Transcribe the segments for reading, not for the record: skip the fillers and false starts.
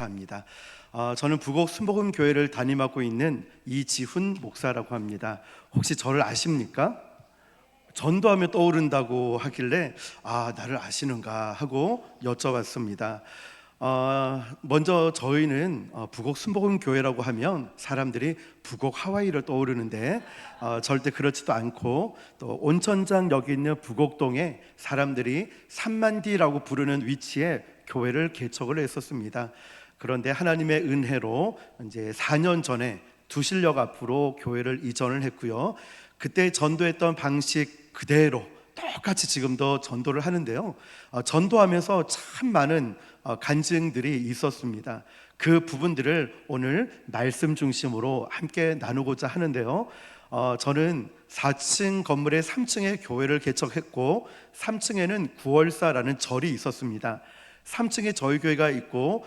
합니다. 저는 부곡 순복음 교회를 담임하고 있는 이지훈 목사라고 합니다. 혹시 저를 아십니까? 전도하며 떠오른다고 하길래 나를 아시는가 하고 여쭤봤습니다. 먼저 저희는 부곡 순복음 교회라고 하면 사람들이 부곡 하와이를 떠오르는데 절대 그렇지도 않고, 또 온천장 여기 있는 부곡동에 사람들이 삼만디라고 부르는 위치에 교회를 개척을 했었습니다. 그런데 하나님의 은혜로 이제 4년 전에 두실역 앞으로 교회를 이전을 했고요. 그때 전도했던 방식 그대로 똑같이 지금도 전도를 하는데요. 전도하면서 참 많은 간증들이 있었습니다. 그 부분들을 오늘 말씀 중심으로 함께 나누고자 하는데요. 저는 4층 건물의 3층에 교회를 개척했고 3층에는 구월사라는 절이 있었습니다. 3층에 저희 교회가 있고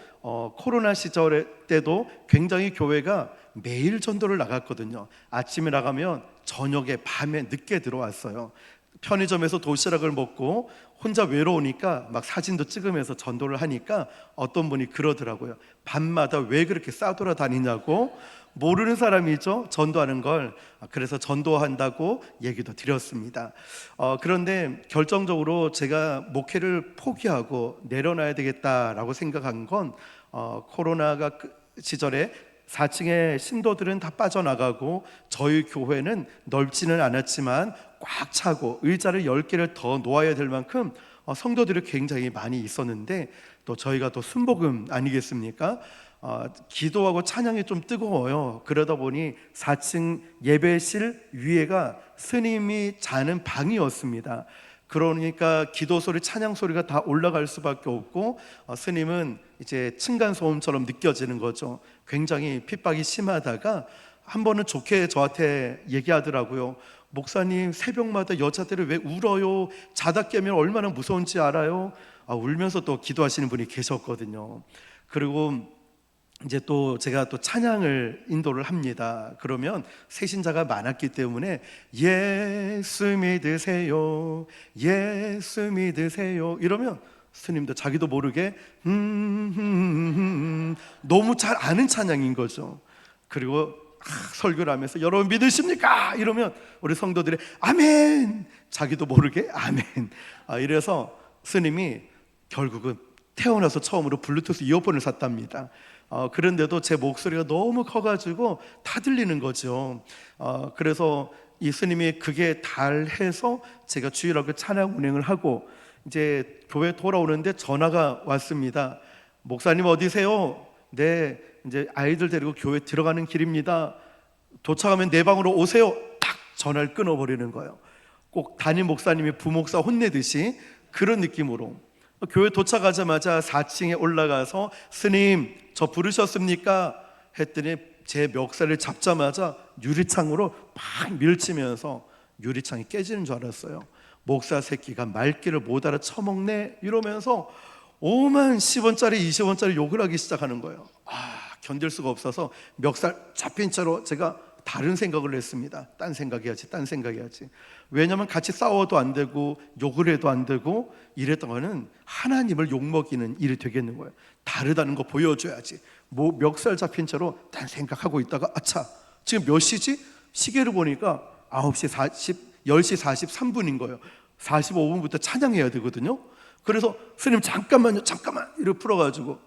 코로나 시절 때도 굉장히 교회가 매일 전도를 나갔거든요. 아침에 나가면 저녁에 밤에 늦게 들어왔어요. 편의점에서 도시락을 먹고 혼자 외로우니까 막 사진도 찍으면서 전도를 하니까 어떤 분이 그러더라고요. 밤마다 왜 그렇게 싸돌아다니냐고. 모르는 사람이죠, 전도하는 걸. 그래서 전도한다고 얘기도 드렸습니다. 그런데 결정적으로 제가 목회를 포기하고 내려놔야 되겠다라고 생각한 건 코로나가 시절에 4층의 신도들은 다 빠져나가고 저희 교회는 넓지는 않았지만 꽉 차고 의자를 10개를 더 놓아야 될 만큼 성도들이 굉장히 많이 있었는데, 또 저희가 또 순복음 아니겠습니까? 기도하고 찬양이 좀 뜨거워요. 그러다 보니 4층 예배실 위에가 스님이 자는 방이었습니다. 그러니까 기도 소리, 찬양 소리가 다 올라갈 수밖에 없고, 스님은 이제 층간 소음처럼 느껴지는 거죠. 굉장히 핍박이 심하다가 한 번은 좋게 저한테 얘기하더라고요. 목사님, 새벽마다 여자들이 왜 울어요? 자다 깨면 얼마나 무서운지 알아요? 울면서 또 기도하시는 분이 계셨거든요. 그리고 이제 또 제가 또 찬양을 인도를 합니다. 그러면 새신자가 많았기 때문에 예수 믿으세요, 예수 믿으세요 이러면 스님도 자기도 모르게 너무 잘 아는 찬양인 거죠. 그리고 설교를 하면서 여러분 믿으십니까? 이러면 우리 성도들이 아멘, 자기도 모르게 아멘. 이래서 스님이 결국은 태어나서 처음으로 블루투스 이어폰을 샀답니다. 그런데도 제 목소리가 너무 커가지고 다 들리는 거죠. 그래서 이 스님이 그게 달해서 제가 주일학교 찬양 운행을 하고 이제 교회 돌아오는데 전화가 왔습니다. 목사님 어디세요? 네, 이제 아이들 데리고 교회 들어가는 길입니다. 도착하면 내 방으로 오세요. 딱 전화를 끊어버리는 거예요. 꼭 담임 목사님이 부목사 혼내듯이 그런 느낌으로. 교회 도착하자마자 4층에 올라가서 스님 저 부르셨습니까? 했더니 제 멱살을 잡자마자 유리창으로 팍 밀치면서 유리창이 깨지는 줄 알았어요. 목사 새끼가 말귀를 못 알아쳐먹네 이러면서 5만 10원짜리 20원짜리 욕을 하기 시작하는 거예요. 견딜 수가 없어서 멱살 잡힌 채로 제가 다른 생각을 했습니다. 딴 생각해야지. 왜냐하면 같이 싸워도 안 되고 욕을 해도 안 되고 이랬다가는 하나님을 욕먹이는 일이 되겠는 거예요. 다르다는 거 보여줘야지. 멱살 잡힌 채로 딴 생각하고 있다가 지금 몇 시지? 시계를 보니까 10시 43분인 거예요. 45분부터 찬양해야 되거든요. 그래서 스님 잠깐만 이렇게 풀어가지고,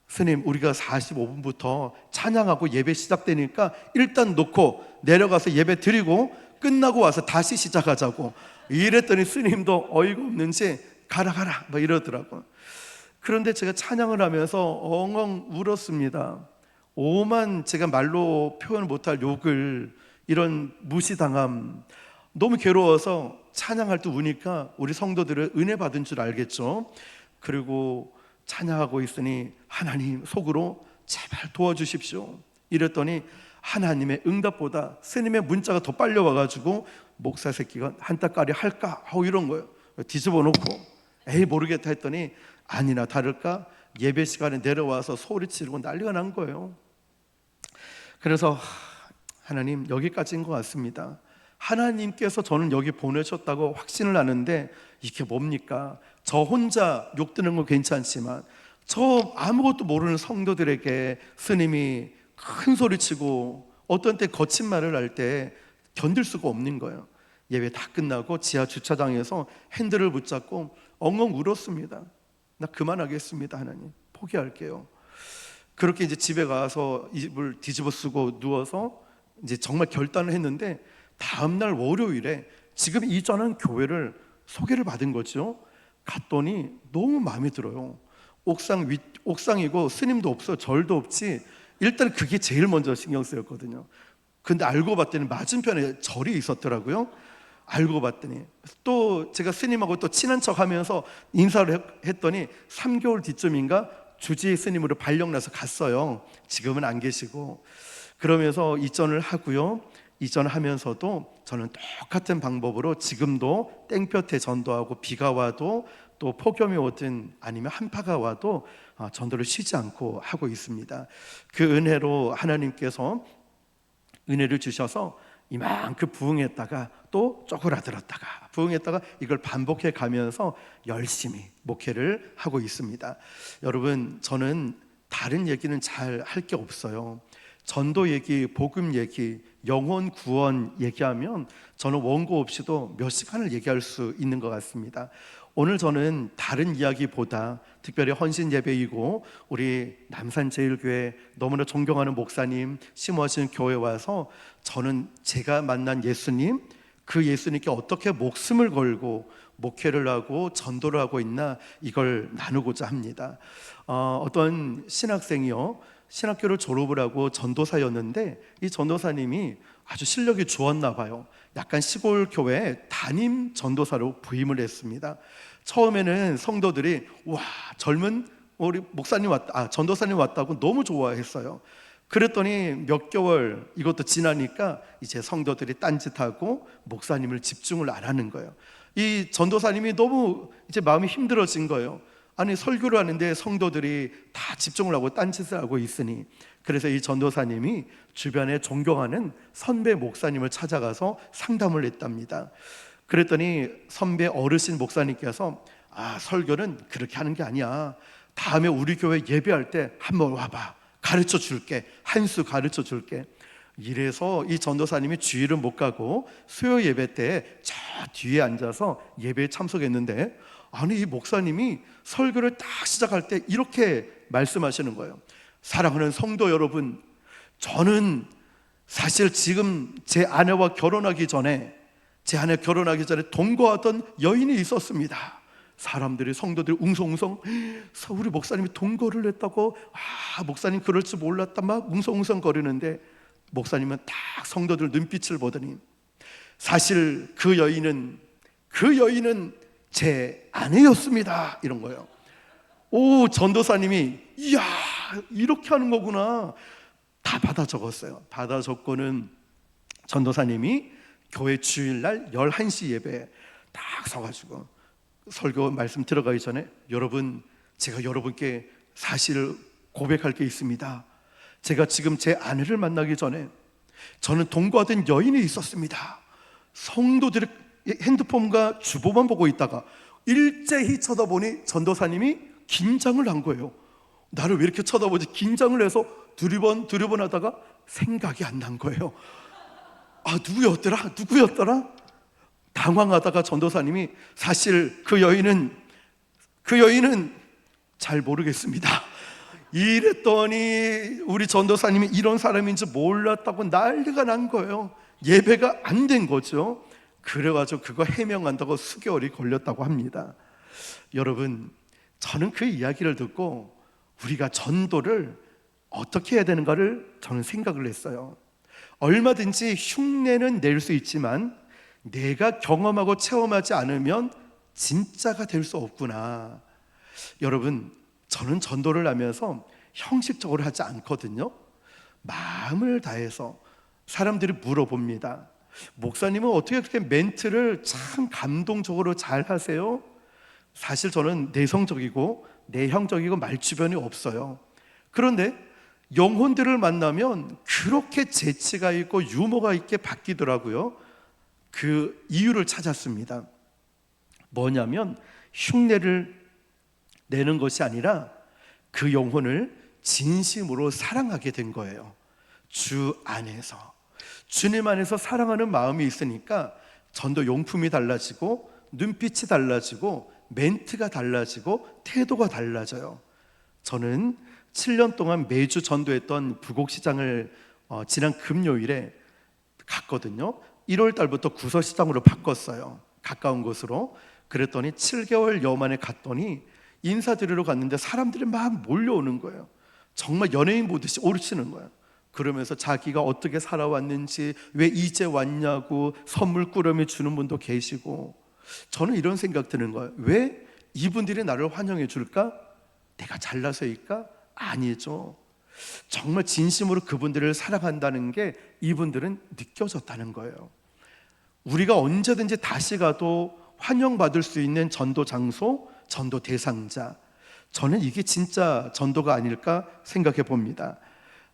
스님 우리가 45분부터 찬양하고 예배 시작되니까 일단 놓고 내려가서 예배 드리고 끝나고 와서 다시 시작하자고 이랬더니 스님도 어이가 없는지 가라 막 이러더라고요. 그런데 제가 찬양을 하면서 엉엉 울었습니다. 오만 제가 말로 표현을 못할 욕을, 이런 무시당함, 너무 괴로워서 찬양할 때 우니까 우리 성도들은 은혜 받은 줄 알겠죠. 그리고 찬양하고 있으니 하나님 속으로 제발 도와주십시오 이랬더니 하나님의 응답보다 스님의 문자가 더 빨려 와가지고 목사 새끼가 한따까리 할까 하고 이런 거예요. 뒤집어 놓고 에이 모르겠다 했더니 아니나 다를까 예배 시간에 내려와서 소리 지르고 난리가 난 거예요. 그래서 하나님 여기까지인 것 같습니다. 하나님께서 저는 여기 보내셨다고 확신을 하는데 이게 뭡니까? 저 혼자 욕드는 건 괜찮지만 저 아무것도 모르는 성도들에게 스님이 큰 소리치고 어떤 때 거친 말을 할 때 견딜 수가 없는 거예요. 예배 다 끝나고 지하 주차장에서 핸들을 붙잡고 엉엉 울었습니다. 나 그만하겠습니다. 하나님, 포기할게요. 그렇게 이제 집에 가서 이불 뒤집어 쓰고 누워서 이제 정말 결단을 했는데, 다음날 월요일에 지금 이전한 교회를 소개를 받은 거죠. 갔더니 너무 마음에 들어요. 옥상이고 스님도 없어, 절도 없지. 일단 그게 제일 먼저 신경 쓰였거든요. 근데 알고 봤더니 맞은편에 절이 있었더라고요. 알고 봤더니 또 제가 스님하고 또 친한 척 하면서 인사를 했더니 3개월 뒤쯤인가 주지 스님으로 발령나서 갔어요. 지금은 안 계시고. 그러면서 이전을 하고요. 이전하면서도 저는 똑같은 방법으로 지금도 땡볕에 전도하고, 비가 와도 또 폭염이 오든 아니면 한파가 와도 전도를 쉬지 않고 하고 있습니다. 그 은혜로 하나님께서 은혜를 주셔서 이만큼 부흥했다가 또 쪼그라들었다가 부흥했다가 이걸 반복해 가면서 열심히 목회를 하고 있습니다. 여러분, 저는 다른 얘기는 잘 할 게 없어요. 전도 얘기, 복음 얘기, 영혼 구원 얘기하면 저는 원고 없이도 몇 시간을 얘기할 수 있는 것 같습니다. 오늘 저는 다른 이야기보다 특별히 헌신 예배이고 우리 남산제일교회 너무나 존경하는 목사님 심어진 교회 와서 저는 제가 만난 예수님, 그 예수님께 어떻게 목숨을 걸고 목회를 하고 전도를 하고 있나, 이걸 나누고자 합니다. 어떤 신학생이요, 신학교를 졸업을 하고 전도사였는데 이 전도사님이 아주 실력이 좋았나 봐요. 약간 시골 교회에 담임 전도사로 부임을 했습니다. 처음에는 성도들이 와, 젊은 우리 목사님 왔다, 전도사님 왔다고 너무 좋아했어요. 그랬더니 몇 개월 이것도 지나니까 이제 성도들이 딴짓하고 목사님을 집중을 안 하는 거예요. 이 전도사님이 너무 이제 마음이 힘들어진 거예요. 아니, 설교를 하는데 성도들이 다 집중을 하고 딴짓을 하고 있으니. 그래서 이 전도사님이 주변에 존경하는 선배 목사님을 찾아가서 상담을 했답니다. 그랬더니 선배 어르신 목사님께서 설교는 그렇게 하는 게 아니야. 다음에 우리 교회 예배할 때 한번 와봐. 가르쳐 줄게. 한 수 가르쳐 줄게. 이래서 이 전도사님이 주일은 못 가고 수요 예배 때 저 뒤에 앉아서 예배에 참석했는데, 아니, 이 목사님이 설교를 딱 시작할 때 이렇게 말씀하시는 거예요. 사랑하는 성도 여러분, 저는 사실 지금 제 아내와 결혼하기 전에 동거하던 여인이 있었습니다. 사람들이, 성도들이 웅성웅성, 우리 목사님이 동거를 했다고, 목사님 그럴 줄 몰랐다 막 웅성웅성 거리는데, 목사님은 딱 성도들 눈빛을 보더니 사실 그 여인은 제 아내였습니다, 이런 거예요. 오, 전도사님이 이야, 이렇게 하는 거구나. 다 받아 적었어요. 받아 적고는 전도사님이 교회 주일날 11시 예배에 딱 서가지고 설교 말씀 들어가기 전에, 여러분, 제가 여러분께 사실 고백할 게 있습니다. 제가 지금 제 아내를 만나기 전에 저는 동거하던 여인이 있었습니다. 성도들의 핸드폰과 주보만 보고 있다가 일제히 쳐다보니 전도사님이 긴장을 한 거예요. 나를 왜 이렇게 쳐다보지? 긴장을 해서 두리번 하다가 생각이 안 난 거예요. 누구였더라? 당황하다가 전도사님이 사실 그 여인은 잘 모르겠습니다, 이랬더니 우리 전도사님이 이런 사람인지 몰랐다고 난리가 난 거예요. 예배가 안 된 거죠. 그래가지고 그거 해명한다고 수개월이 걸렸다고 합니다. 여러분, 저는 그 이야기를 듣고 우리가 전도를 어떻게 해야 되는가를 저는 생각을 했어요. 얼마든지 흉내는 낼 수 있지만 내가 경험하고 체험하지 않으면 진짜가 될 수 없구나. 여러분, 저는 전도를 하면서 형식적으로 하지 않거든요. 마음을 다해서 사람들이 물어봅니다. 목사님은 어떻게 그렇게 멘트를 참 감동적으로 잘 하세요? 사실 저는 내성적이고 내향적이고 말주변이 없어요. 그런데 영혼들을 만나면 그렇게 재치가 있고 유머가 있게 바뀌더라고요. 그 이유를 찾았습니다. 뭐냐면 흉내를 내는 것이 아니라 그 영혼을 진심으로 사랑하게 된 거예요. 주 안에서, 주님 안에서 사랑하는 마음이 있으니까 전도 용품이 달라지고, 눈빛이 달라지고, 멘트가 달라지고, 태도가 달라져요. 저는 7년 동안 매주 전도했던 부곡시장을 지난 금요일에 갔거든요. 1월 달부터 구서시장으로 바꿨어요. 가까운 곳으로. 그랬더니 7개월여 만에 갔더니 인사드리러 갔는데 사람들이 막 몰려오는 거예요. 정말 연예인 보듯이 오르치는 거예요. 그러면서 자기가 어떻게 살아왔는지, 왜 이제 왔냐고 선물 꾸러미 주는 분도 계시고, 저는 이런 생각 드는 거예요. 왜 이분들이 나를 환영해 줄까? 내가 잘나서일까? 아니죠. 정말 진심으로 그분들을 사랑한다는 게 이분들은 느껴졌다는 거예요. 우리가 언제든지 다시 가도 환영받을 수 있는 전도 장소, 전도 대상자, 저는 이게 진짜 전도가 아닐까 생각해 봅니다.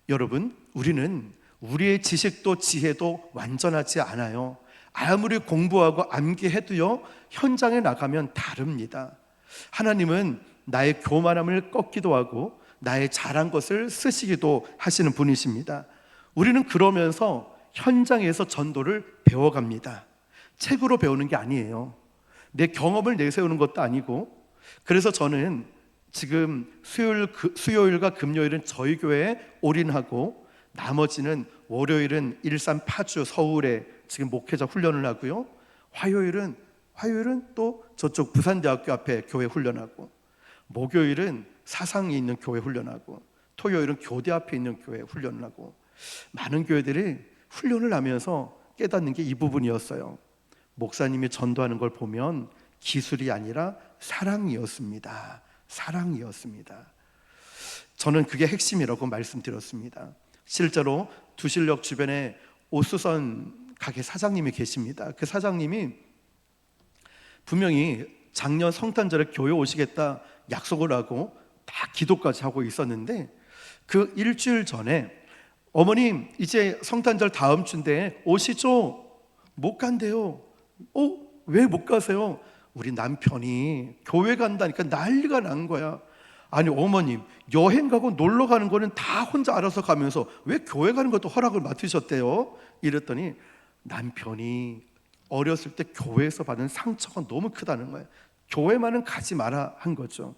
여러분, 우리는 우리의 지식도 지혜도 완전하지 않아요. 아무리 공부하고 암기해도요, 현장에 나가면 다릅니다. 하나님은 나의 교만함을 꺾기도 하고 나의 잘한 것을 쓰시기도 하시는 분이십니다. 우리는 그러면서 현장에서 전도를 배워갑니다. 책으로 배우는 게 아니에요. 내 경험을 내세우는 것도 아니고. 그래서 저는 지금 수요일과 금요일은 저희 교회에 올인하고, 나머지는 월요일은 일산 파주 서울에 지금 목회자 훈련을 하고요, 화요일은 또 저쪽 부산대학교 앞에 교회 훈련하고, 목요일은 사상에 있는 교회 훈련하고, 토요일은 교대 앞에 있는 교회 훈련을 하고, 많은 교회들이 훈련을 하면서 깨닫는 게 이 부분이었어요. 목사님이 전도하는 걸 보면 기술이 아니라 사랑이었습니다. 사랑이었습니다. 저는 그게 핵심이라고 말씀드렸습니다. 실제로 두실역 주변에 오수선 가게 사장님이 계십니다. 그 사장님이 분명히 작년 성탄절에 교회 오시겠다 약속을 하고 다 기도까지 하고 있었는데, 그 일주일 전에 어머님 이제 성탄절 다음 주인데 오시죠? 못 간대요. 왜 못 가세요? 우리 남편이 교회 간다니까 난리가 난 거야. 아니 어머님, 여행 가고 놀러 가는 거는 다 혼자 알아서 가면서 왜 교회 가는 것도 허락을 맡으셨대요? 이랬더니 남편이 어렸을 때 교회에서 받은 상처가 너무 크다는 거예요. 교회만은 가지 마라 한 거죠.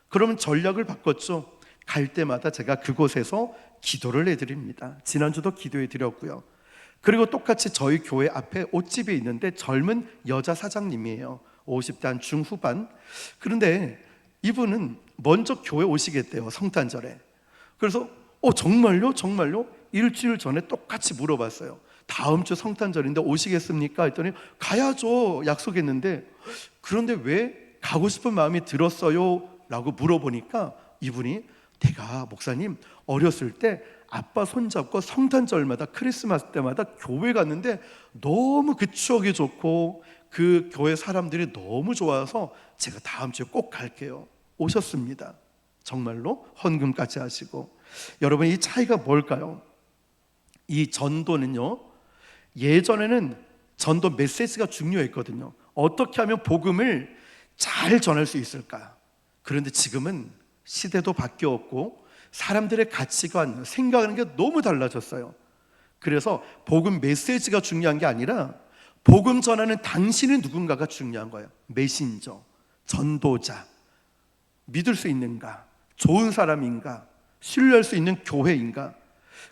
그러면 전략을 바꿨죠. 갈 때마다 제가 그곳에서 기도를 해드립니다. 지난주도 기도해 드렸고요. 그리고 똑같이 저희 교회 앞에 옷집이 있는데 젊은 여자 사장님이에요. 50대 한 중후반. 그런데 이분은 먼저 교회 오시겠대요, 성탄절에. 그래서 정말요? 정말요? 일주일 전에 똑같이 물어봤어요. 다음 주 성탄절인데 오시겠습니까? 했더니 가야죠, 약속했는데. 그런데 왜 가고 싶은 마음이 들었어요? 라고 물어보니까 이분이, 내가 목사님 어렸을 때 아빠 손잡고 성탄절마다 크리스마스 때마다 교회 갔는데 너무 그 추억이 좋고 그 교회 사람들이 너무 좋아서 제가 다음 주에 꼭 갈게요. 오셨습니다. 정말로 헌금까지 하시고. 여러분, 이 차이가 뭘까요? 이 전도는요, 예전에는 전도 메시지가 중요했거든요. 어떻게 하면 복음을 잘 전할 수 있을까? 그런데 지금은 시대도 바뀌었고 사람들의 가치관, 생각하는 게 너무 달라졌어요. 그래서 복음 메시지가 중요한 게 아니라 복음 전하는 당신은 누군가가 중요한 거예요. 메신저, 전도자, 믿을 수 있는가, 좋은 사람인가, 신뢰할 수 있는 교회인가.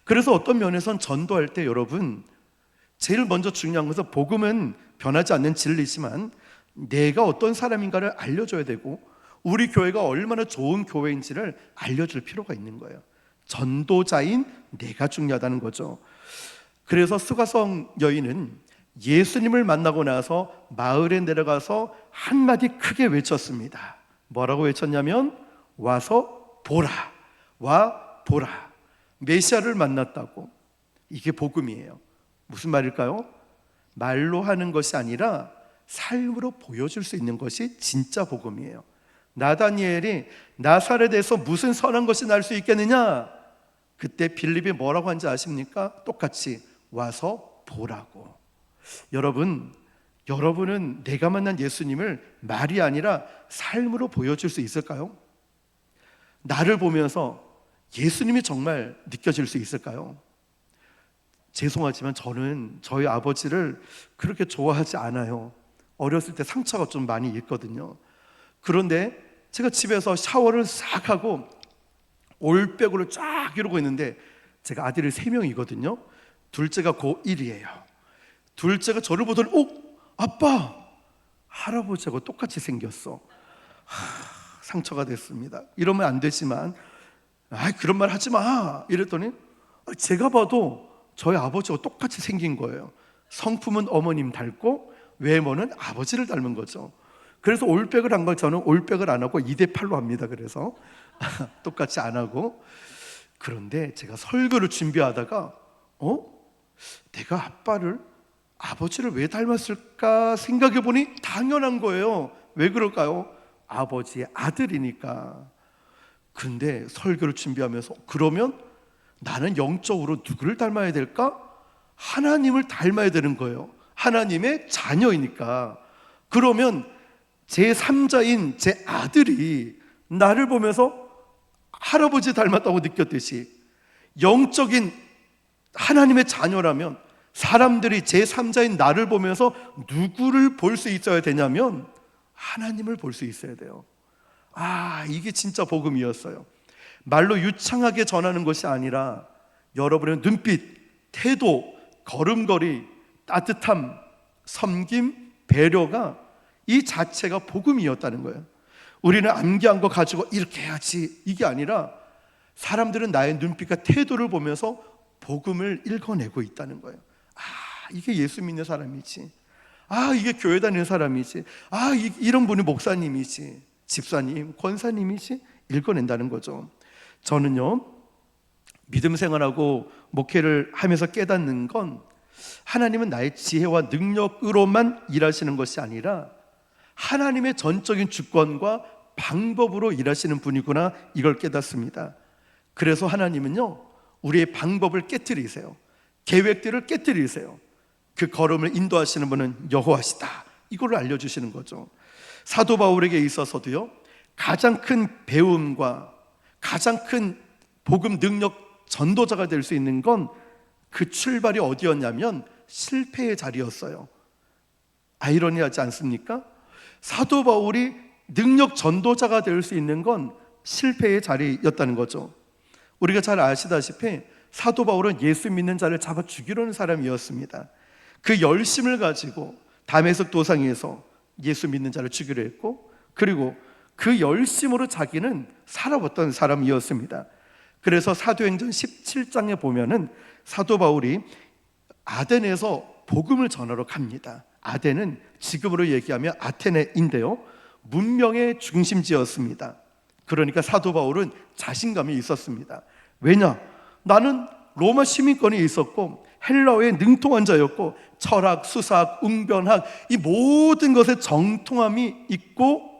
그래서 어떤 면에선 전도할 때 여러분, 제일 먼저 중요한 것은 복음은 변하지 않는 진리지만 내가 어떤 사람인가를 알려줘야 되고 우리 교회가 얼마나 좋은 교회인지를 알려줄 필요가 있는 거예요. 전도자인 내가 중요하다는 거죠. 그래서 수가성 여인은 예수님을 만나고 나서 마을에 내려가서 한마디 크게 외쳤습니다. 뭐라고 외쳤냐면, 와서 보라, 와 보라. 메시아를 만났다고. 이게 복음이에요. 무슨 말일까요? 말로 하는 것이 아니라 삶으로 보여줄 수 있는 것이 진짜 복음이에요. 나다니엘이 나사렛에서 무슨 선한 것이 날 수 있겠느냐? 그때 빌립이 뭐라고 한지 아십니까? 똑같이 와서 보라고. 여러분은 내가 만난 예수님을 말이 아니라 삶으로 보여줄 수 있을까요? 나를 보면서 예수님이 정말 느껴질 수 있을까요? 죄송하지만 저는 저희 아버지를 그렇게 좋아하지 않아요. 어렸을 때 상처가 좀 많이 있거든요. 그런데 제가 집에서 샤워를 싹 하고 올백으로 쫙 이러고 있는데, 제가 아들이 3명이거든요. 둘째가 고1이에요. 둘째가 저를 보더니 아빠, 할아버지하고 똑같이 생겼어. 상처가 됐습니다. 이러면 안 되지만 그런 말 하지 마 이랬더니 제가 봐도 저희 아버지와 똑같이 생긴 거예요. 성품은 어머님 닮고 외모는 아버지를 닮은 거죠. 그래서 올백을 한 걸 저는 올백을 안 하고 2대8로 합니다. 그래서 똑같이 안 하고. 그런데 제가 설교를 준비하다가 내가 아버지를 왜 닮았을까 생각해 보니 당연한 거예요. 왜 그럴까요? 아버지의 아들이니까. 근데 설교를 준비하면서 그러면 나는 영적으로 누구를 닮아야 될까? 하나님을 닮아야 되는 거예요. 하나님의 자녀이니까. 그러면 제 3자인 제 아들이 나를 보면서 할아버지 닮았다고 느꼈듯이, 영적인 하나님의 자녀라면 사람들이 제 3자인 나를 보면서 누구를 볼 수 있어야 되냐면 하나님을 볼 수 있어야 돼요. 이게 진짜 복음이었어요. 말로 유창하게 전하는 것이 아니라 여러분의 눈빛, 태도, 걸음걸이, 따뜻함, 섬김, 배려가 이 자체가 복음이었다는 거예요. 우리는 암기한 거 가지고 이렇게 해야지 이게 아니라 사람들은 나의 눈빛과 태도를 보면서 복음을 읽어내고 있다는 거예요. 이게 예수 믿는 사람이지. 이게 교회 다니는 사람이지. 이런 분이 목사님이지, 집사님, 권사님이지. 읽어낸다는 거죠. 저는요, 믿음 생활하고 목회를 하면서 깨닫는 건 하나님은 나의 지혜와 능력으로만 일하시는 것이 아니라 하나님의 전적인 주권과 방법으로 일하시는 분이구나, 이걸 깨닫습니다. 그래서 하나님은요, 우리의 방법을 깨트리세요. 계획들을 깨트리세요. 그 걸음을 인도하시는 분은 여호와시다, 이걸 알려주시는 거죠. 사도 바울에게 있어서도요, 가장 큰 배움과 가장 큰 복음 능력 전도자가 될 수 있는 건 그 출발이 어디였냐면 실패의 자리였어요. 아이러니하지 않습니까? 사도 바울이 능력 전도자가 될 수 있는 건 실패의 자리였다는 거죠. 우리가 잘 아시다시피 사도 바울은 예수 믿는 자를 잡아 죽이려는 사람이었습니다. 그 열심을 가지고 다메섹 도상에서 예수 믿는 자를 죽이려 했고, 그리고 그 열심으로 자기는 살아왔던 사람이었습니다. 그래서 사도행전 17장에 보면은 사도 바울이 아덴에서 복음을 전하러 갑니다. 아덴은 지금으로 얘기하면 아테네인데요, 문명의 중심지였습니다. 그러니까 사도 바울은 자신감이 있었습니다. 왜냐? 나는 로마 시민권이 있었고 헬라어에 능통한 자였고 철학, 수사학, 웅변학, 이 모든 것에 정통함이 있고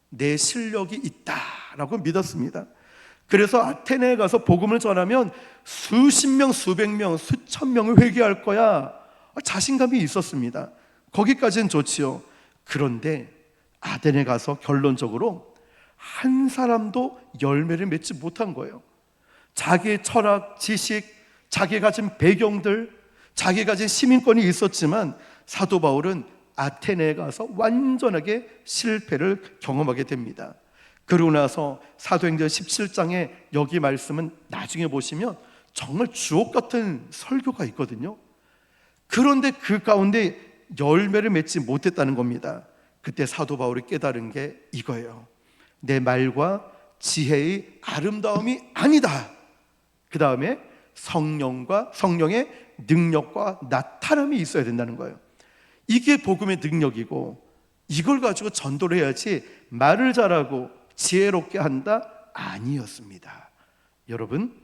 내 실력이 있다라고 믿었습니다. 그래서 아테네에 가서 복음을 전하면 수십 명, 수백 명, 수천 명을 회개할 거야, 자신감이 있었습니다. 거기까지는 좋지요. 그런데 아덴에 가서 결론적으로 한 사람도 열매를 맺지 못한 거예요. 자기의 철학, 지식, 자기 가진 배경들, 자기 가진 시민권이 있었지만 사도 바울은 아테네에 가서 완전하게 실패를 경험하게 됩니다. 그러고 나서 사도행전 17장에 여기 말씀은 나중에 보시면 정말 주옥 같은 설교가 있거든요. 그런데 그 가운데 열매를 맺지 못했다는 겁니다. 그때 사도 바울이 깨달은 게 이거예요. 내 말과 지혜의 아름다움이 아니다. 그 다음에 성령의 능력과 나타남이 있어야 된다는 거예요. 이게 복음의 능력이고, 이걸 가지고 전도를 해야지 말을 잘하고 지혜롭게 한다? 아니었습니다. 여러분,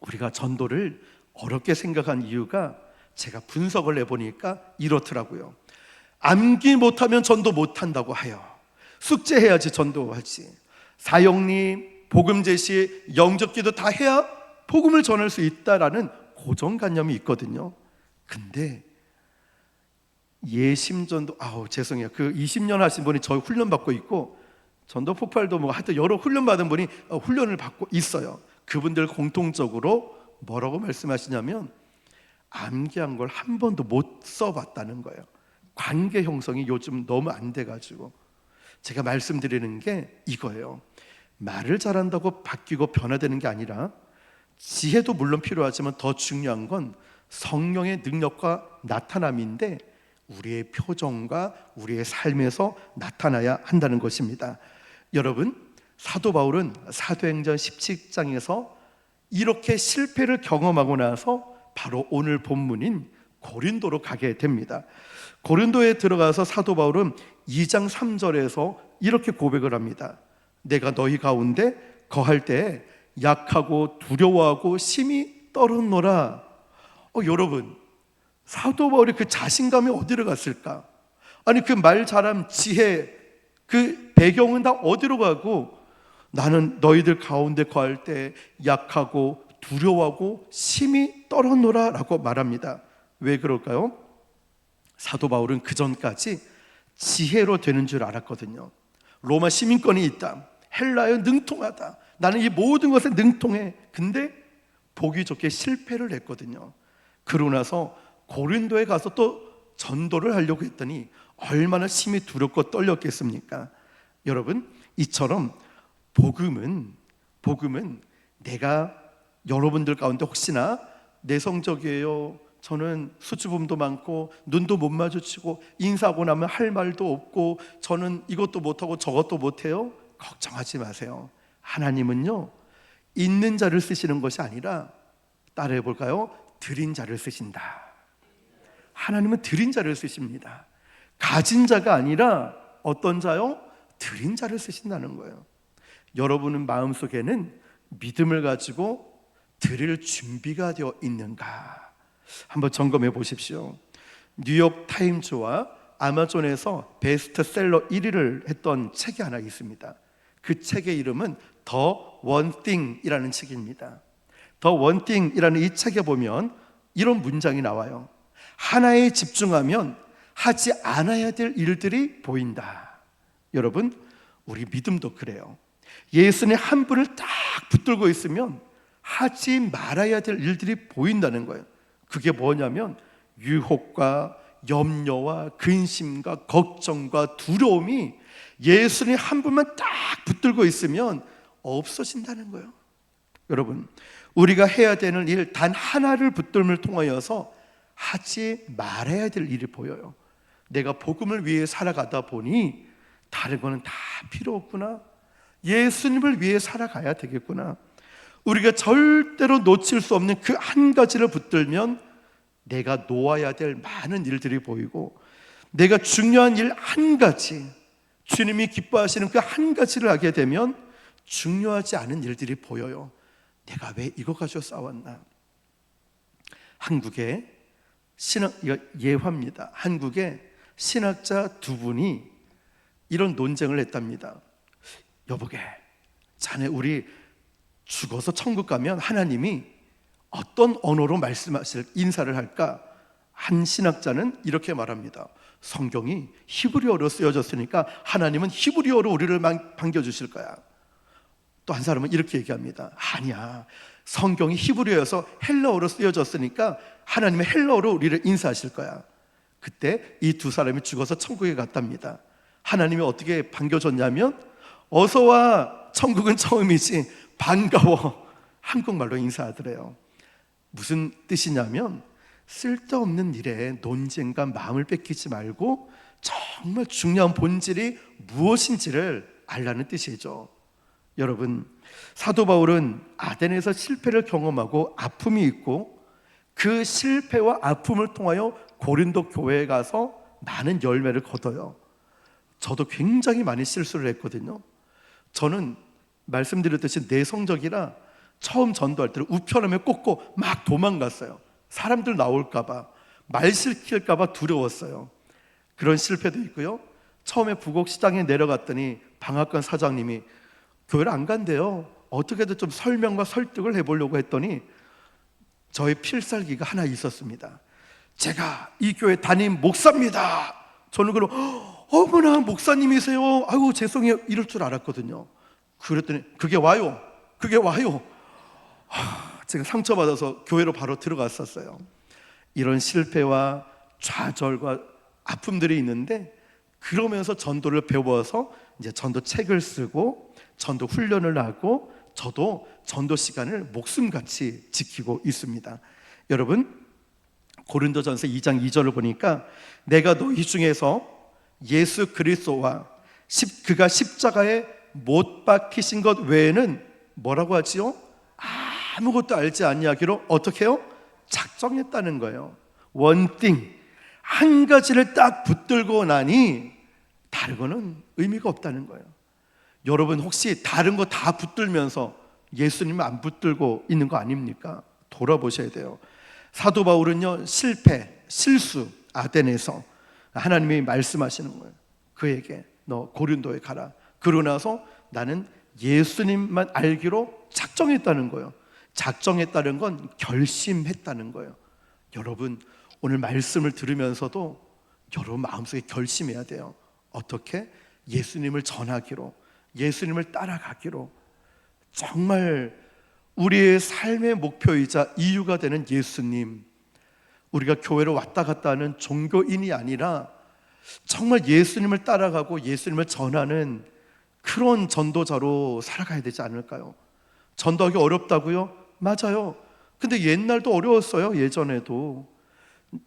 우리가 전도를 어렵게 생각한 이유가 제가 분석을 해보니까 이렇더라고요. 암기 못하면 전도 못한다고 해요. 숙제해야지 전도하지. 사역리, 복음 제시, 영접기도 다 해야 복음을 전할 수 있다라는 고정관념이 있거든요. 근데 예심전도, 죄송해요. 그 20년 하신 분이 저 훈련받고 있고 전도 폭발도 뭐 하여튼 여러 훈련 받은 분이 훈련을 받고 있어요. 그분들 공통적으로 뭐라고 말씀하시냐면 암기한 걸 한 번도 못 써봤다는 거예요. 관계 형성이 요즘 너무 안 돼가지고. 제가 말씀드리는 게 이거예요. 말을 잘한다고 바뀌고 변화되는 게 아니라 지혜도 물론 필요하지만 더 중요한 건 성령의 능력과 나타남인데 우리의 표정과 우리의 삶에서 나타나야 한다는 것입니다. 여러분, 사도 바울은 사도행전 17장에서 이렇게 실패를 경험하고 나서 바로 오늘 본문인 고린도로 가게 됩니다. 고린도에 들어가서 사도 바울은 2장 3절에서 이렇게 고백을 합니다. 내가 너희 가운데 거할 때에 약하고 두려워하고 심히 떨었노라. 여러분, 사도 바울이 그 자신감이 어디로 갔을까? 아니 그 말 잘함, 지혜, 그 배경은 다 어디로 가고 나는 너희들 가운데 거할 때 약하고 두려워하고 심히 떨었노라 라고 말합니다. 왜 그럴까요? 사도 바울은 그 전까지 지혜로 되는 줄 알았거든요. 로마 시민권이 있다, 헬라에 능통하다, 나는 이 모든 것에 능통해. 근데 보기 좋게 실패를 했거든요. 그러고 나서 고린도에 가서 또 전도를 하려고 했더니 얼마나 심히 두렵고 떨렸겠습니까? 여러분, 이처럼 복음은 내가 여러분들 가운데 혹시나 내성적이에요, 저는 수줍음도 많고 눈도 못 마주치고 인사하고 나면 할 말도 없고 저는 이것도 못하고 저것도 못해요, 걱정하지 마세요. 하나님은요, 있는 자를 쓰시는 것이 아니라 따라해 볼까요? 드린 자를 쓰신다. 하나님은 드린 자를 쓰십니다. 가진 자가 아니라 어떤 자요? 드린 자를 쓰신다는 거예요. 여러분은 마음속에는 믿음을 가지고 드릴 준비가 되어 있는가? 한번 점검해 보십시오. 뉴욕 타임즈와 아마존에서 베스트셀러 1위를 했던 책이 하나 있습니다. 그 책의 이름은 The One Thing이라는 책입니다. The One Thing이라는 이 책에 보면 이런 문장이 나와요. 하나에 집중하면 하지 않아야 될 일들이 보인다. 여러분, 우리 믿음도 그래요. 예수님 한 분을 딱 붙들고 있으면 하지 말아야 될 일들이 보인다는 거예요. 그게 뭐냐면 유혹과 염려와 근심과 걱정과 두려움이 예수님 한 분만 딱 붙들고 있으면 없어진다는 거예요. 여러분, 우리가 해야 되는 일 단 하나를 붙들음을 통하여서 하지 말아야 될 일이 보여요. 내가 복음을 위해 살아가다 보니 다른 거는 다 필요 없구나, 예수님을 위해 살아가야 되겠구나. 우리가 절대로 놓칠 수 없는 그 한 가지를 붙들면 내가 놓아야 될 많은 일들이 보이고, 내가 중요한 일 한 가지, 주님이 기뻐하시는 그 한 가지를 하게 되면 중요하지 않은 일들이 보여요. 내가 왜 이거 가지고 싸웠나? 한국의 예화입니다. 한국의 신학자 두 분이 이런 논쟁을 했답니다. 여보게, 자네 우리 죽어서 천국 가면 하나님이 어떤 언어로 말씀하실 인사를 할까? 한 신학자는 이렇게 말합니다. 성경이 히브리어로 쓰여졌으니까 하나님은 히브리어로 우리를 반겨주실 거야. 또 한 사람은 이렇게 얘기합니다. 아니야, 성경이 히브리어여서 헬라어로 쓰여졌으니까 하나님은 헬라어로 우리를 인사하실 거야. 그때 이 두 사람이 죽어서 천국에 갔답니다. 하나님이 어떻게 반겨줬냐면 어서와, 천국은 처음이지, 반가워, 한국말로 인사하더래요. 무슨 뜻이냐면 쓸데없는 일에 논쟁과 마음을 뺏기지 말고 정말 중요한 본질이 무엇인지를 알라는 뜻이죠. 여러분, 사도 바울은 아덴에서 실패를 경험하고 아픔이 있고 그 실패와 아픔을 통하여 고린도 교회에 가서 많은 열매를 거둬요. 저도 굉장히 많이 실수를 했거든요. 저는 말씀드렸듯이 내성적이라 처음 전도할 때는 우편함에 꽂고 막 도망갔어요. 사람들 나올까봐, 말 시킬까봐 두려웠어요. 그런 실패도 있고요. 처음에 부곡시장에 내려갔더니 방학관 사장님이 교회를 안 간대요. 어떻게든 좀 설명과 설득을 해보려고 했더니 저의 필살기가 하나 있었습니다. 제가 이 교회 담임 목사입니다. 저는 그럼 어머나 목사님이세요. 아이고 죄송해요. 이럴 줄 알았거든요. 그랬더니 그게 와요. 제가 상처받아서 교회로 바로 들어갔었어요. 이런 실패와 좌절과 아픔들이 있는데, 그러면서 전도를 배워서 이제 전도 책을 쓰고 전도 훈련을 하고 저도 전도 시간을 목숨같이 지키고 있습니다. 여러분, 고린도전서 2장 2절을 보니까 내가 너희 중에서 예수 그리스도와 그가 십자가에 못 박히신 것 외에는 뭐라고 하지요? 아무것도 알지 아니하기로 어떻게 해요? 작정했다는 거예요. one thing, 한 가지를 딱 붙들고 나니 다른 거는 의미가 없다는 거예요. 여러분 혹시 다른 거 다 붙들면서 예수님을 안 붙들고 있는 거 아닙니까? 돌아보셔야 돼요. 사도 바울은요, 실패, 실수, 아덴에서 하나님이 말씀하시는 거예요. 그에게 너 고린도에 가라. 그러고 나서 나는 예수님만 알기로 작정했다는 거예요. 작정했다는 건 결심했다는 거예요. 여러분, 오늘 말씀을 들으면서도 여러분 마음속에 결심해야 돼요. 어떻게? 예수님을 전하기로, 예수님을 따라가기로. 정말 우리의 삶의 목표이자 이유가 되는 예수님, 우리가 교회로 왔다 갔다 하는 종교인이 아니라 정말 예수님을 따라가고 예수님을 전하는 그런 전도자로 살아가야 되지 않을까요? 전도하기 어렵다고요? 맞아요. 근데 옛날도 어려웠어요. 예전에도.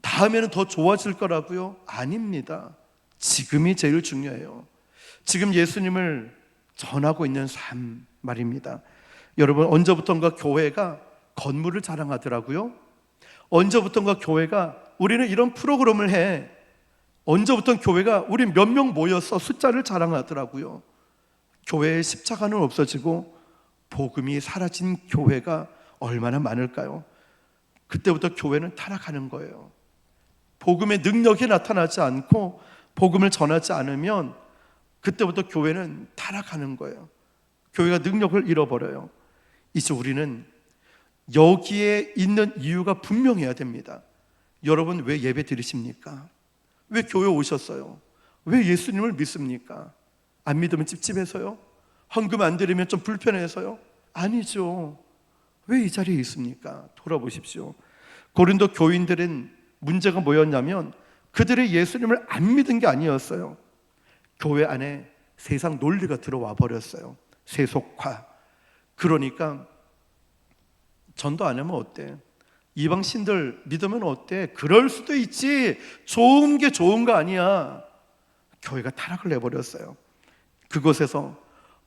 다음에는 더 좋아질 거라고요? 아닙니다. 지금이 제일 중요해요. 지금 예수님을 전하고 있는 삶 말입니다. 여러분, 언제부턴가 교회가 건물을 자랑하더라고요. 언제부턴가 교회가 우리는 이런 프로그램을 해. 언제부턴 교회가 우리 몇 명 모여서 숫자를 자랑하더라고요. 교회의 십자가는 없어지고 복음이 사라진 교회가 얼마나 많을까요? 그때부터 교회는 타락하는 거예요. 복음의 능력이 나타나지 않고 복음을 전하지 않으면 그때부터 교회는 타락하는 거예요. 교회가 능력을 잃어버려요. 이제 우리는 여기에 있는 이유가 분명해야 됩니다. 여러분, 왜 예배 드리십니까? 왜 교회 오셨어요? 왜 예수님을 믿습니까? 안 믿으면 찝찝해서요? 헌금 안 드리면 좀 불편해서요? 아니죠. 왜 이 자리에 있습니까? 돌아보십시오. 고린도 교인들은 문제가 뭐였냐면 그들의 예수님을 안 믿은 게 아니었어요. 교회 안에 세상 논리가 들어와 버렸어요. 세속화. 그러니까 전도 안 하면 어때? 이방 신들 믿으면 어때? 그럴 수도 있지. 좋은 게 좋은 거 아니야. 교회가 타락을 해버렸어요. 그곳에서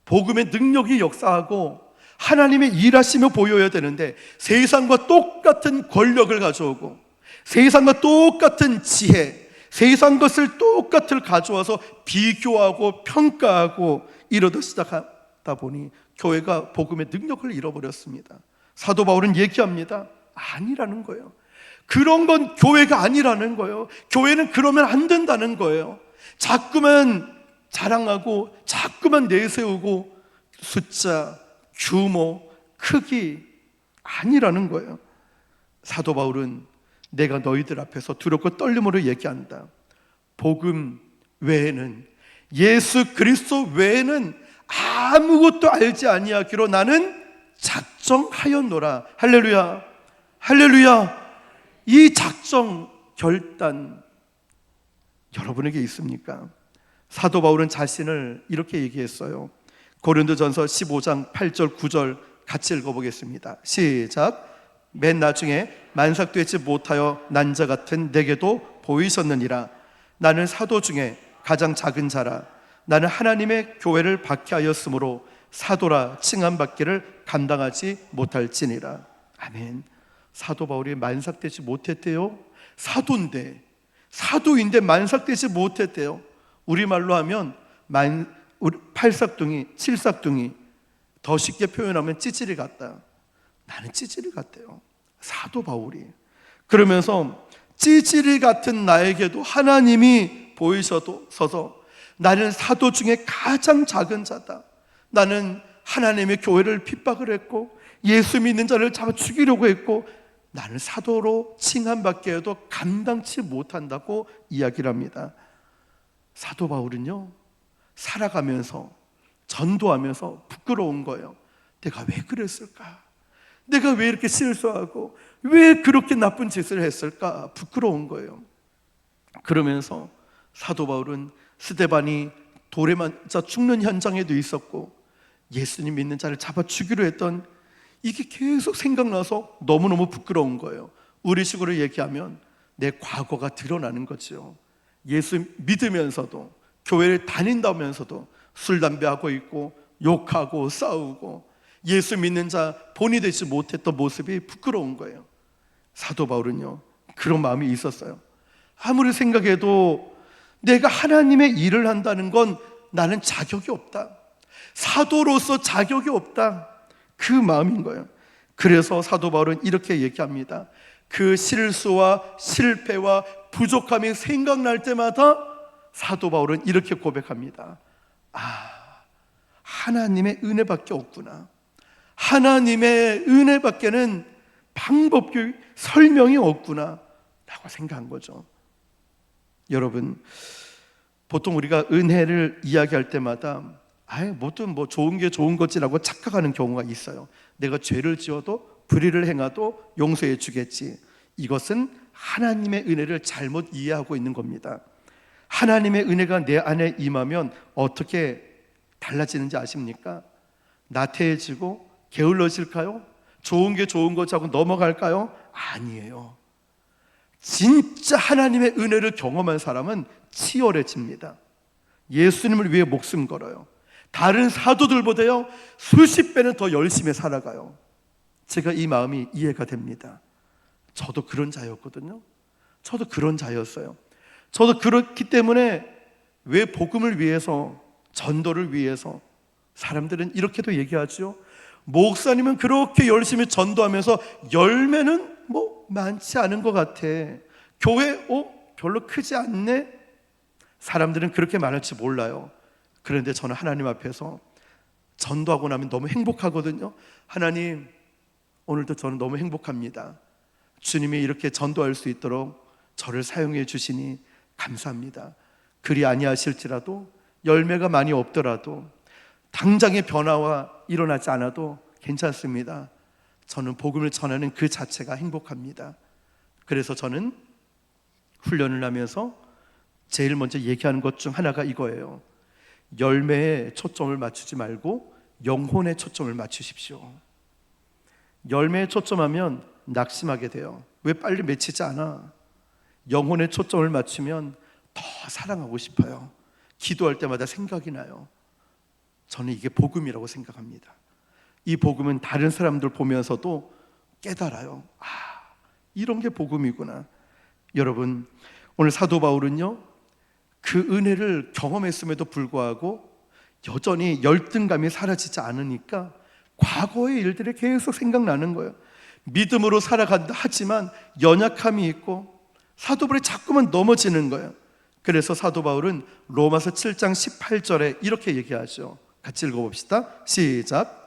복음의 능력이 역사하고 하나님의 일하심을 보여야 되는데 세상과 똑같은 권력을 가져오고 세상과 똑같은 지혜, 세상 것을 똑같을 가져와서 비교하고 평가하고 이러다 시작하다 보니 교회가 복음의 능력을 잃어버렸습니다. 사도 바울은 얘기합니다. 아니라는 거예요. 그런 건 교회가 아니라는 거예요. 교회는 그러면 안 된다는 거예요. 자꾸만 자랑하고 자꾸만 내세우고 숫자, 규모, 크기 아니라는 거예요. 사도 바울은 내가 너희들 앞에서 두렵고 떨림으로 얘기한다. 복음 외에는, 예수 그리스도 외에는 아무것도 알지 아니하기로 나는 작정하였노라. 할렐루야, 할렐루야. 이 작정, 결단 여러분에게 있습니까? 사도 바울은 자신을 이렇게 얘기했어요. 고린도전서 15장 8절 9절 같이 읽어보겠습니다. 시작. 맨 나중에 만삭되지 못하여 난 자 같은 내게도 보이셨느니라. 나는 사도 중에 가장 작은 자라. 나는 하나님의 교회를 박해하였으므로 사도라 칭함받기를 감당하지 못할지니라. 아멘. 사도 바울이 만삭되지 못했대요. 사도인데 만삭되지 못했대요. 우리말로 하면 팔싹둥이, 칠싹둥이, 더 쉽게 표현하면 찌질이 같다. 나는 찌질이 같대요. 사도 바울이. 그러면서 찌질이 같은 나에게도 하나님이 보이셔서 나는 사도 중에 가장 작은 자다. 나는 하나님의 교회를 핍박을 했고 예수 믿는 자를 잡아 죽이려고 했고 나는 사도로 칭함받게 해도 감당치 못한다고 이야기를 합니다. 사도 바울은요, 살아가면서 전도하면서 부끄러운 거예요. 내가 왜 그랬을까? 내가 왜 이렇게 실수하고 왜 그렇게 나쁜 짓을 했을까? 부끄러운 거예요. 그러면서 사도 바울은 스데반이 돌에 맞아 죽는 현장에도 있었고 예수님 믿는 자를 잡아 죽이려 했던 이게 계속 생각나서 너무너무 부끄러운 거예요. 우리식으로 얘기하면 내 과거가 드러나는 거죠. 예수 믿으면서도 교회를 다닌다면서도 술, 담배하고 있고 욕하고 싸우고 예수 믿는 자 본이 되지 못했던 모습이 부끄러운 거예요. 사도 바울은요, 그런 마음이 있었어요. 아무리 생각해도 내가 하나님의 일을 한다는 건 나는 자격이 없다. 사도로서 자격이 없다. 그 마음인 거예요. 그래서 사도 바울은 이렇게 얘기합니다. 그 실수와 실패와 부족함이 생각날 때마다 사도 바울은 이렇게 고백합니다. 하나님의 은혜밖에 없구나. 하나님의 은혜밖에는 방법이 설명이 없구나 라고 생각한 거죠. 여러분, 보통 우리가 은혜를 이야기할 때마다 뭐든 좋은 게 좋은 거지라고 착각하는 경우가 있어요. 내가 죄를 지어도 불의를 행하도 용서해 주겠지. 이것은 하나님의 은혜를 잘못 이해하고 있는 겁니다. 하나님의 은혜가 내 안에 임하면 어떻게 달라지는지 아십니까? 나태해지고 게을러질까요? 좋은 게 좋은 거자고 넘어갈까요? 아니에요. 진짜 하나님의 은혜를 경험한 사람은 치열해집니다. 예수님을 위해 목숨 걸어요. 다른 사도들보다요 수십 배는 더 열심히 살아가요. 제가 이 마음이 이해가 됩니다. 저도 그런 자였거든요. 저도 그런 자였어요. 저도 그렇기 때문에 왜 복음을 위해서, 전도를 위해서 사람들은 이렇게도 얘기하죠. 목사님은 그렇게 열심히 전도하면서 열매는 많지 않은 것 같아. 교회 별로 크지 않네. 사람들은 그렇게 말할지 몰라요. 그런데 저는 하나님 앞에서 전도하고 나면 너무 행복하거든요. 하나님, 오늘도 저는 너무 행복합니다. 주님이 이렇게 전도할 수 있도록 저를 사용해 주시니 감사합니다. 그리 아니하실지라도, 열매가 많이 없더라도, 당장의 변화가 일어나지 않아도 괜찮습니다. 저는 복음을 전하는 그 자체가 행복합니다. 그래서 저는 훈련을 하면서 제일 먼저 얘기하는 것 중 하나가 이거예요. 열매에 초점을 맞추지 말고 영혼에 초점을 맞추십시오. 열매에 초점하면 낙심하게 돼요. 왜 빨리 맺히지 않아? 영혼에 초점을 맞추면 더 사랑하고 싶어요. 기도할 때마다 생각이 나요. 저는 이게 복음이라고 생각합니다. 이 복음은 다른 사람들 보면서도 깨달아요. 이런 게 복음이구나. 여러분, 오늘 사도 바울은요, 그 은혜를 경험했음에도 불구하고 여전히 열등감이 사라지지 않으니까 과거의 일들이 계속 생각나는 거예요. 믿음으로 살아간다 하지만 연약함이 있고 사도 바울이 자꾸만 넘어지는 거예요. 그래서 사도 바울은 로마서 7장 18절에 이렇게 얘기하죠. 같이 읽어봅시다. 시작.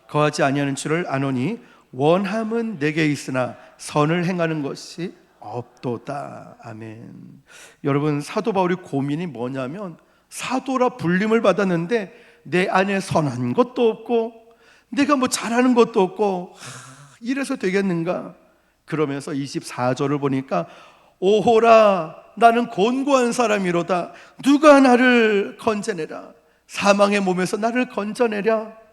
거하지 아니하는 줄을 아노니 원함은 내게 있으나 선을 행하는 것이 없도다. 아멘. 여러분, 사도 바울의 고민이 뭐냐면 사도라 불림을 받았는데 내 안에 선한 것도 없고 내가 잘하는 것도 없고 이래서 되겠는가? 그러면서 24절을 보니까 오호라 나는 곤고한 사람이로다. 누가 나를 건져내라. 사망의 몸에서 나를 건져내랴.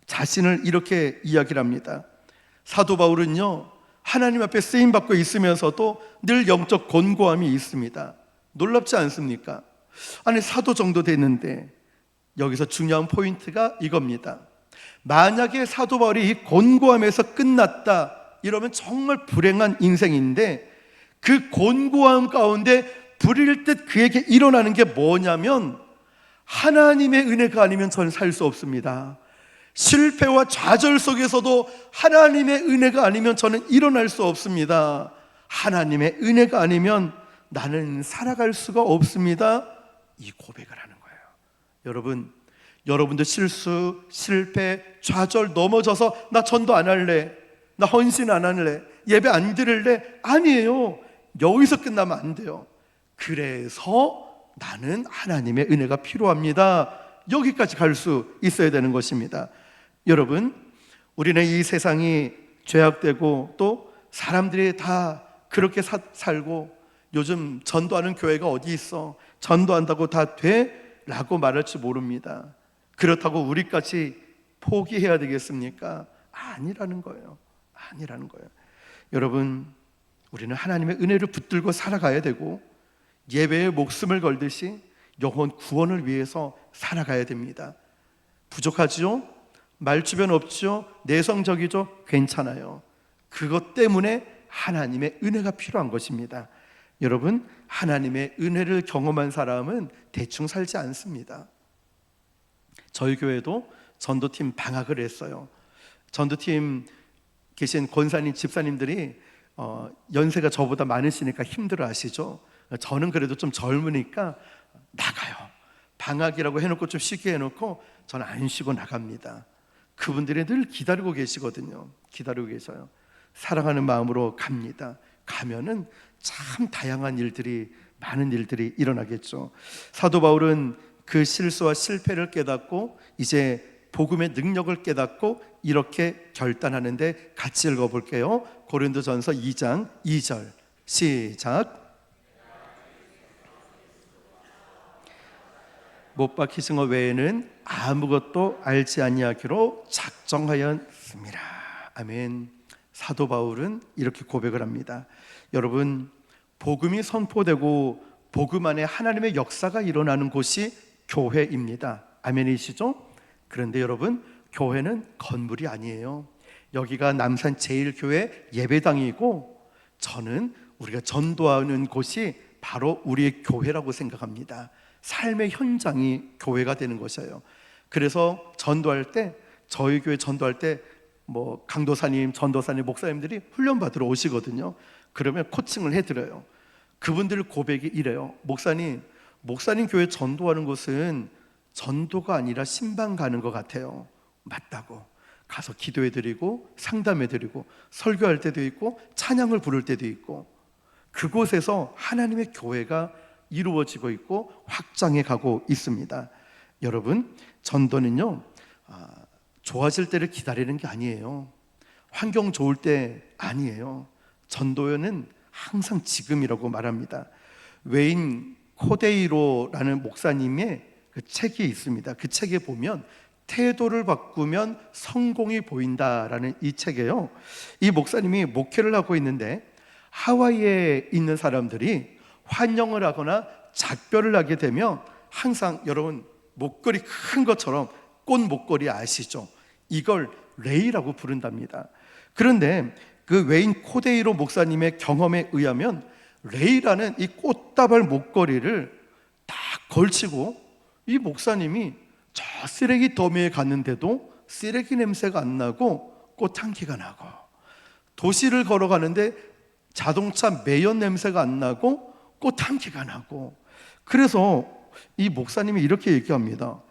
자신을 이렇게 이야기를 합니다. 사도 바울은요, 하나님 앞에 쓰임받고 있으면서도 늘 영적 곤고함이 있습니다. 놀랍지 않습니까? 아니, 사도 정도 됐는데 여기서 중요한 포인트가 이겁니다. 만약에 사도 바울이 이 곤고함에서 끝났다 이러면 정말 불행한 인생인데, 그 곤고함 가운데 불일 듯 그에게 일어나는 게 뭐냐면 하나님의 은혜가 아니면 저는 살 수 없습니다. 실패와 좌절 속에서도 하나님의 은혜가 아니면 저는 일어날 수 없습니다. 하나님의 은혜가 아니면 나는 살아갈 수가 없습니다. 이 고백을 하는 거예요. 여러분, 여러분도 실수, 실패, 좌절 넘어져서 나 전도 안 할래, 나 헌신 안 할래, 예배 안 드릴래, 아니에요. 여기서 끝나면 안 돼요. 그래서 나는 하나님의 은혜가 필요합니다. 여기까지 갈 수 있어야 되는 것입니다. 여러분, 우리는 이 세상이 죄악되고 또 사람들이 다 그렇게 살고, 요즘 전도하는 교회가 어디 있어? 전도한다고 다 돼? 라고 말할지 모릅니다. 그렇다고 우리까지 포기해야 되겠습니까? 아니라는 거예요. 아니라는 거예요. 여러분, 우리는 하나님의 은혜를 붙들고 살아가야 되고, 예배에 목숨을 걸듯이 영혼 구원을 위해서 살아가야 됩니다. 부족하지요? 말주변 없죠? 내성적이죠? 괜찮아요. 그것 때문에 하나님의 은혜가 필요한 것입니다. 여러분, 하나님의 은혜를 경험한 사람은 대충 살지 않습니다. 저희 교회도 전도팀 방학을 했어요. 전도팀 계신 권사님, 집사님들이 연세가 저보다 많으시니까 힘들어 하시죠. 저는 그래도 좀 젊으니까 나가요. 방학이라고 해놓고 좀 쉬게 해놓고 저는 안 쉬고 나갑니다. 그분들이 늘 기다리고 계시거든요. 기다리고 계셔요. 사랑하는 마음으로 갑니다. 가면은 참 다양한 일들이, 많은 일들이 일어나겠죠. 사도 바울은 그 실수와 실패를 깨닫고 이제 복음의 능력을 깨닫고 이렇게 결단하는데, 같이 읽어볼게요. 고린도전서 2장 2절 시작. 못 박히신 것 외에는 아무것도 알지 아니하기로 작정하였습니다. 아멘. 사도 바울은 이렇게 고백을 합니다. 여러분, 복음이 선포되고 복음 안에 하나님의 역사가 일어나는 곳이 교회입니다. 아멘이시죠? 그런데 여러분, 교회는 건물이 아니에요. 여기가 남산 제일교회 예배당이고, 저는 우리가 전도하는 곳이 바로 우리의 교회라고 생각합니다. 삶의 현장이 교회가 되는 것이에요. 그래서 전도할 때, 저희 교회 전도할 때 강도사님, 전도사님, 목사님들이 훈련 받으러 오시거든요. 그러면 코칭을 해드려요. 그분들 고백이 이래요. 목사님 교회 전도하는 것은 전도가 아니라 신방 가는 것 같아요. 맞다고. 가서 기도해드리고 상담해드리고 설교할 때도 있고 찬양을 부를 때도 있고, 그곳에서 하나님의 교회가 이루어지고 있고 확장해 가고 있습니다. 여러분, 전도는요, 좋아질 때를 기다리는 게 아니에요. 환경 좋을 때 아니에요. 전도는 항상 지금이라고 말합니다. 웨인 코데이로라는 목사님의 그 책이 있습니다. 그 책에 보면 태도를 바꾸면 성공이 보인다라는 이 책이에요. 이 목사님이 목회를 하고 있는데, 하와이에 있는 사람들이 환영을 하거나 작별을 하게 되면 항상, 여러분, 목걸이 큰 것처럼 꽃 목걸이 아시죠? 이걸 레이라고 부른답니다. 그런데 그 웨인 코데이로 목사님의 경험에 의하면 레이라는 이 꽃다발 목걸이를 딱 걸치고 이 목사님이 저 쓰레기 더미에 갔는데도 쓰레기 냄새가 안 나고 꽃향기가 나고, 도시를 걸어가는데 자동차 매연 냄새가 안 나고 꽃향기가 나고, 그래서 이 목사님이 이렇게 얘기합니다.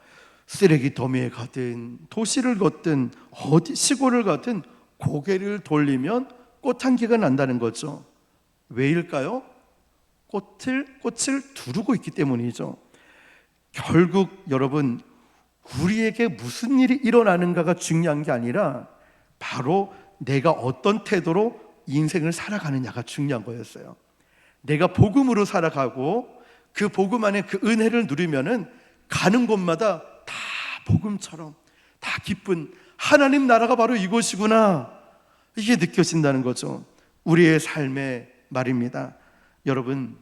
쓰레기 더미에 가든 도시를 걷든 어디 시골을 가든 고개를 돌리면 꽃향기가 난다는 거죠. 왜일까요? 꽃을 두르고 있기 때문이죠. 결국 여러분, 우리에게 무슨 일이 일어나는가가 중요한 게 아니라 바로 내가 어떤 태도로 인생을 살아가느냐가 중요한 거였어요. 내가 복음으로 살아가고 그 복음 안에 그 은혜를 누리면은 가는 곳마다 다 복음처럼 다 기쁜 하나님 나라가 바로 이곳이구나, 이게 느껴진다는 거죠. 우리의 삶의 말입니다. 여러분,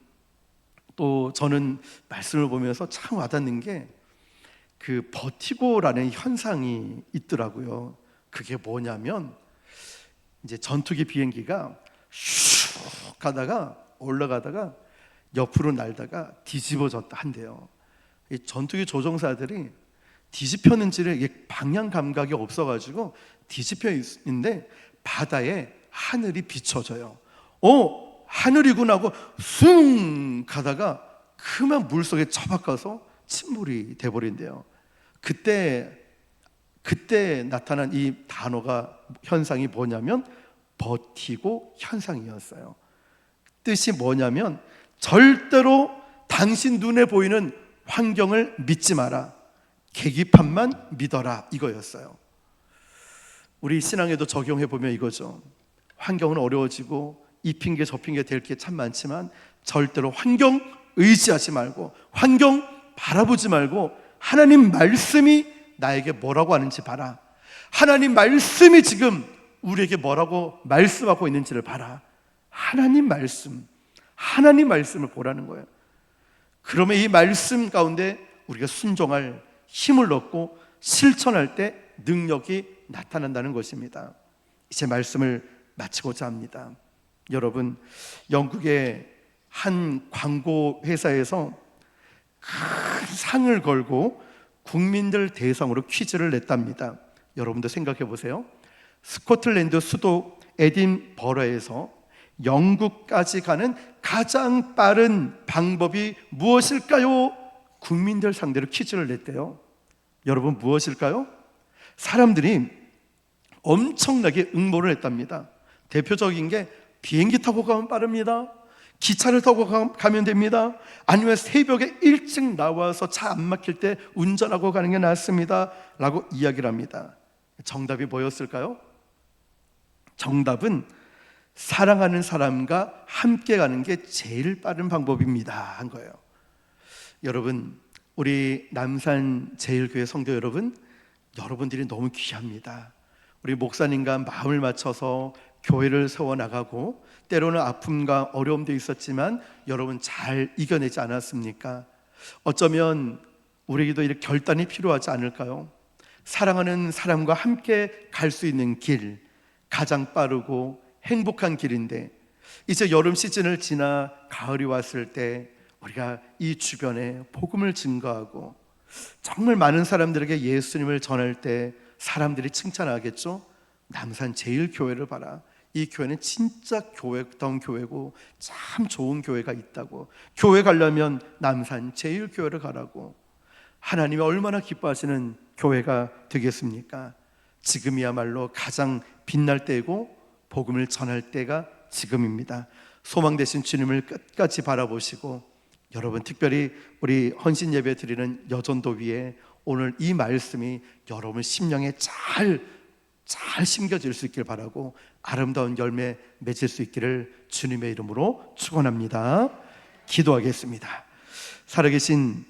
또 저는 말씀을 보면서 참 와닿는 게 그 버티고라는 현상이 있더라고요. 그게 뭐냐면, 이제 전투기 비행기가 슉 가다가 올라가다가 옆으로 날다가 뒤집어졌다 한대요. 이 전투기 조종사들이 뒤집혔는지를, 이게 방향 감각이 없어가지고 뒤집혀 있는데 바다에 하늘이 비춰져요. 하늘이구나 하고 숭 가다가 그만 물속에 처박아서 침몰이 돼버린대요. 그때 나타난 이 단어가, 현상이 뭐냐면 버티고 현상이었어요. 뜻이 뭐냐면 절대로 당신 눈에 보이는 환경을 믿지 마라. 계기판만 믿어라, 이거였어요. 우리 신앙에도 적용해 보면 이거죠. 환경은 어려워지고 이 핑계 저 핑계 될 게 참 많지만 절대로 환경 의지하지 말고, 환경 바라보지 말고 하나님 말씀이 나에게 뭐라고 하는지 봐라. 하나님 말씀이 지금 우리에게 뭐라고 말씀하고 있는지를 봐라. 하나님 말씀을 보라는 거예요. 그러면 이 말씀 가운데 우리가 순종할 힘을 얻고 실천할 때 능력이 나타난다는 것입니다. 이제 말씀을 마치고자 합니다. 여러분, 영국의 한 광고 회사에서 큰 상을 걸고 국민들 대상으로 퀴즈를 냈답니다. 여러분도 생각해 보세요. 스코틀랜드 수도 에딘버러에서 영국까지 가는 가장 빠른 방법이 무엇일까요? 국민들 상대로 퀴즈를 냈대요. 여러분, 무엇일까요? 사람들이 엄청나게 응모를 했답니다. 대표적인 게 비행기 타고 가면 빠릅니다. 기차를 타고 가면 됩니다. 아니면 새벽에 일찍 나와서 차 안 막힐 때 운전하고 가는 게 낫습니다 라고 이야기를 합니다. 정답이 뭐였을까요? 정답은 사랑하는 사람과 함께 가는 게 제일 빠른 방법입니다 한 거예요. 여러분, 우리 남산 제일교회 성도 여러분, 여러분들이 너무 귀합니다. 우리 목사님과 마음을 맞춰서 교회를 세워나가고 때로는 아픔과 어려움도 있었지만 여러분 잘 이겨내지 않았습니까? 어쩌면 우리에게도 이렇게 결단이 필요하지 않을까요? 사랑하는 사람과 함께 갈 수 있는 길, 가장 빠르고 행복한 길인데 이제 여름 시즌을 지나 가을이 왔을 때 우리가 이 주변에 복음을 증거하고 정말 많은 사람들에게 예수님을 전할 때 사람들이 칭찬하겠죠? 남산 제일교회를 봐라. 이 교회는 진짜 교회다운 교회고 참 좋은 교회가 있다고. 교회 가려면 남산 제일교회를 가라고. 하나님이 얼마나 기뻐하시는 교회가 되겠습니까? 지금이야말로 가장 빛날 때이고 복음을 전할 때가 지금입니다. 소망 되신 주님을 끝까지 바라보시고, 여러분 특별히 우리 헌신 예배 드리는 여전도 위에 오늘 이 말씀이 여러분 심령에 잘 심겨질 수 있길 바라고 아름다운 열매 맺을 수 있기를 주님의 이름으로 축원합니다. 기도하겠습니다. 살아계신